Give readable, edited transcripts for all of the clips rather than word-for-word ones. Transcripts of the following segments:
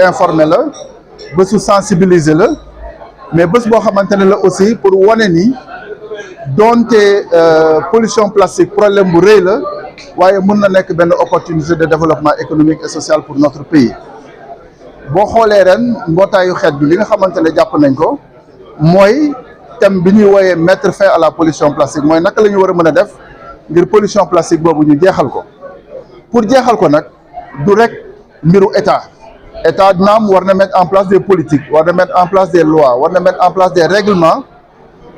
informer la bésu sensibiliser la mais bés boo xamante ne la aussi pour wane ni doonte pollution plastique problème bu rëy la waaye mën na nekk benn opportunité de développement économique et social pour notre pays boo xoolee ren mbootaayu xeet bi li nga xamante ne jàpp nañ ko mooy thème bi ñuy wooyee mettre fin à la pollution plastique mooy naka la ñu war a mën a def ngir pollution plastique boobu ñu jeexal ko pour jeexal ko nag du rek mbiru état naam war na mettre en place des politiques war na mettre en place des lois war na mettre en place des règlements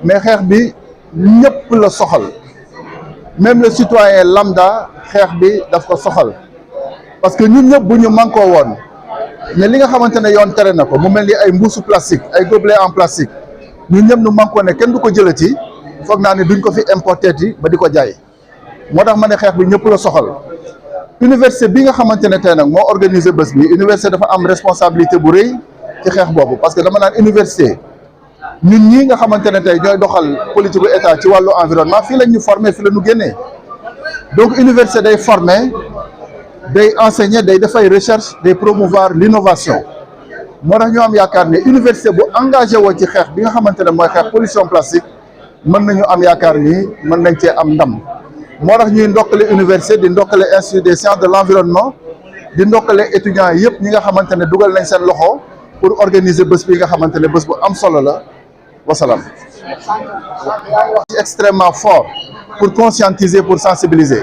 mais xeex bi ñëpp la soxal même le citoyen lambda xeex bi daf ko soxal parce que ñun ñëpp bu ñu mànkoo woon ne li nga xamante ne yoon tere na ko mu mel ni ay mbuusu plastique ay gobelet en plastique ñun ñëpp nu mànkoo ne kenn du ko jëlati foog naa ne duñ ko fi importer ti ba di ko jaay moo tax ma ne xeex bi ñëpp la soxal université bi nga xamante ne tey nag moo organiser bés bi université dafa am responsabilité bu rëy ci xeex boobu parce que dama naan université ñun ñii nga xamante ne tey ñooy doxal politique bu état ci wàllu environnement fii la ñu former fii la ñu génnee donc université day former day enseigner day def ay recherche day promouvoir l'innovation moo tax ñu am yaakaar ne université bu engagé woo ci xeex bi nga xamante ne mooy xeex pollution plastique mën nañu am yaakaar ni mën nañ cee am ndam moo tax ñuy ndokkale université di ndokkale institut des sciences de l'environnement di ndokkale étudiants yëpp ñi nga xamante ne dugal nañ seen loxo pour organiser bés bi nga xamante ne bés bu am solo la wasalaam. Extrêmement fort pour conscientiser pour sensibiliser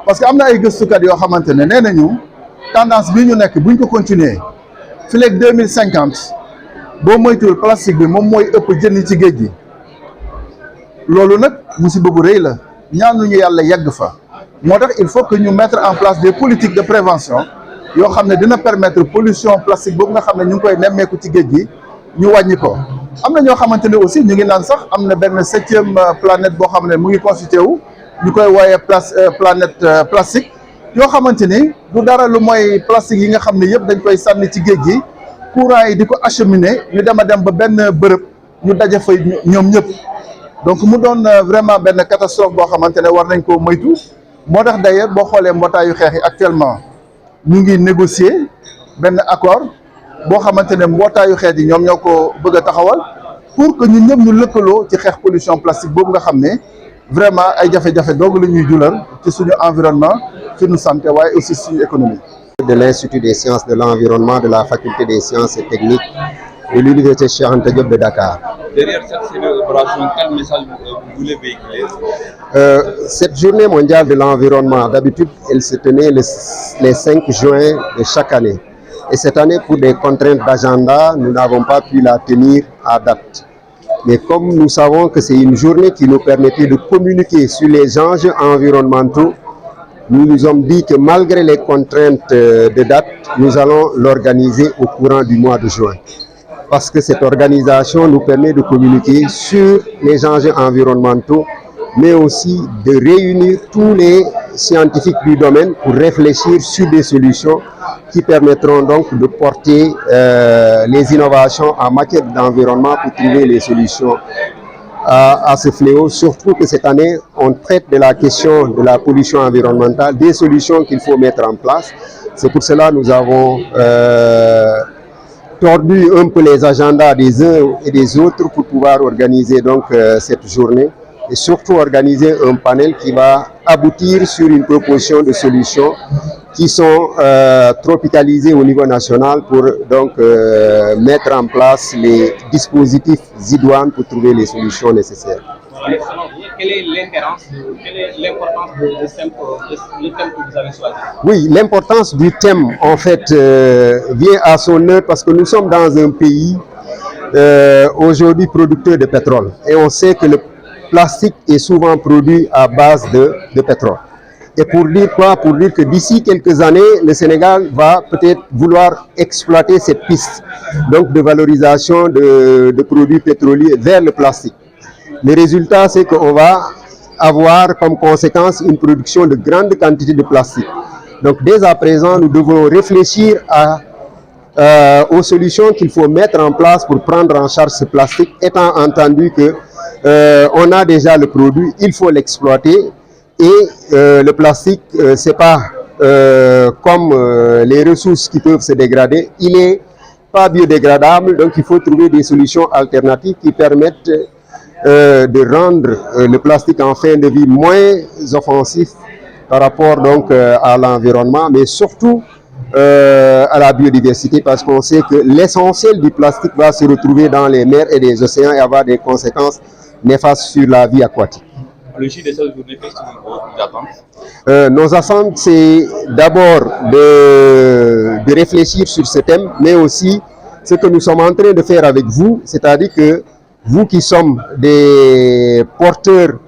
parce que am na ay gëstukat yoo xamante ne nee nañu tendance bii ñu nekk buñ ko continuer fi léegi 2050 boo moytuwul plastique bi moom mooy ëpp jën yi ci géej gi loolu nag musiba bu rëy la ñaanuñu yàlla yegg fa moo tax il faut que ñu mettre en place des politiques de prévention yoo xam ne dina permettre pollution plastique boobu nga xam ne ñu ngi koy nemmeeku ci géej gi ñu wàññi ko am na ñoo xamante ne aussi ñu ngi naan sax am na benn 7e planète boo xam ne mu ngi constitué wu ñu koy wooyee planète plastique yoo xamante ni du dara lu mooy plastique yi nga xam ne yëpp dañ koy sànni ci géej gi courant yi di ko acheminer ñu dem a dem ba benn bërëb ñu daje fa ñoom ñëpp donc mu doon vraiment benn catastrophe boo xamante ne war nañ koo moytu moo tax d'ailleurs boo xoolee mbootaayu xeex yi actuellement ñu ngi négocier benn accord boo xamante ne mbootaayu xeet yi ñoom ñoo ko bëgg a taxawal pour que ñun ñëpp ñu lëkkaloo ci xeex pollution plastique boobu nga xam ne vraiment ay jafe-jafe doog la ñuy julal ci suñu environnement suñu santé waaye aussi suñu économie. De l'Institut des sciences de l'environnement de la faculté des sciences et techniques de l'université Cheikh Anta Diop de Dakar. Derrière cette célébration, quel message vous voulez véhiculer? Cette journée mondiale de l'environnement, d'habitude, elle se tenait les 5 juin de chaque année. Et cette année, pour des contraintes d'agenda, nous n'avons pas pu la tenir à date. Mais comme nous savons que c'est une journée qui nous permettait de communiquer sur les enjeux environnementaux, nous nous sommes dit que malgré les contraintes de date, nous allons l'organiser au courant du mois de juin. Parce que cette organisation nous permet de communiquer sur les enjeux environnementaux, mais aussi de réunir tous les scientifiques du domaine pour réfléchir sur des solutions qui permettront donc de porter les innovations en matière d'environnement pour trouver les solutions à ce fléau. Surtout que cette année, on traite de la question de la pollution environnementale, des solutions qu'il faut mettre en place. C'est pour cela que nous avons tordu un peu les agendas des uns et des autres pour pouvoir organiser donc cette journée et surtout organiser un panel qui va aboutir sur une proposition de solutions qui sont tropicalisées au niveau national pour donc mettre en place les dispositifs idoines pour trouver les solutions nécessaires. Alors, quelle est l'importance du thème que vous avez choisi? Oui, l'importance du thème, en fait, vient à son heure parce que nous sommes dans un pays aujourd'hui producteur de pétrole. Et on sait que le plastique est souvent produit à base de pétrole. Et pour dire quoi? Pour dire que d'ici quelques années, le Sénégal va peut-être vouloir exploiter cette piste donc de valorisation de produits pétroliers vers le plastique. Le résultat, c'est qu'on va avoir comme conséquence une production de grandes quantités de plastique. Donc dès à présent, nous devons réfléchir aux solutions qu'il faut mettre en place pour prendre en charge ce plastique, étant entendu que on a déjà le produit, il faut l'exploiter et le plastique, c'est pas comme les ressources qui peuvent se dégrader, il n'est pas biodégradable, donc il faut trouver des solutions alternatives qui permettent de rendre le plastique en fin de vie moins offensif par rapport donc à l'environnement, mais surtout à la biodiversité, parce qu'on sait que l'essentiel du plastique va se retrouver dans les mers et les océans et avoir des conséquences néfastes sur la vie aquatique. Le sujet de cette journée, quelles sont vos attentes? Nos attentes, c'est d'abord de réfléchir sur ce thème, mais aussi ce que nous sommes en train de faire avec vous, c'est-à-dire que vous qui sommes des porteurs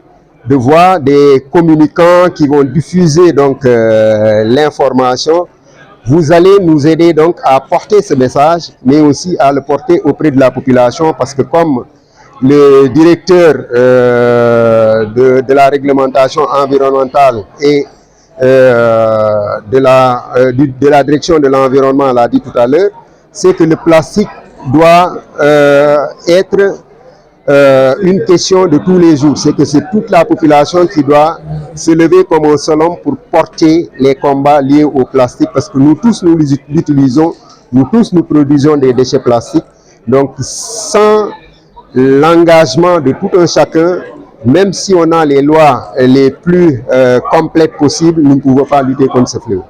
de voix, des communicants qui vont diffuser donc l'information, vous allez nous aider donc à porter ce message, mais aussi à le porter auprès de la population, parce que comme le directeur de la réglementation environnementale et de la direction de l'environnement l'a dit tout à l'heure, c'est que le plastique doit être une question de tous les jours. C'est que c'est toute la population qui doit se lever comme un seul homme pour porter les combats liés au plastique, parce que nous tous nous l'utilisons, nous tous nous produisons des déchets plastiques. Donc sans l'engagement de tout un chacun, même si on a les lois les plus complètes possibles, nous ne pouvons pas lutter contre ce fléau.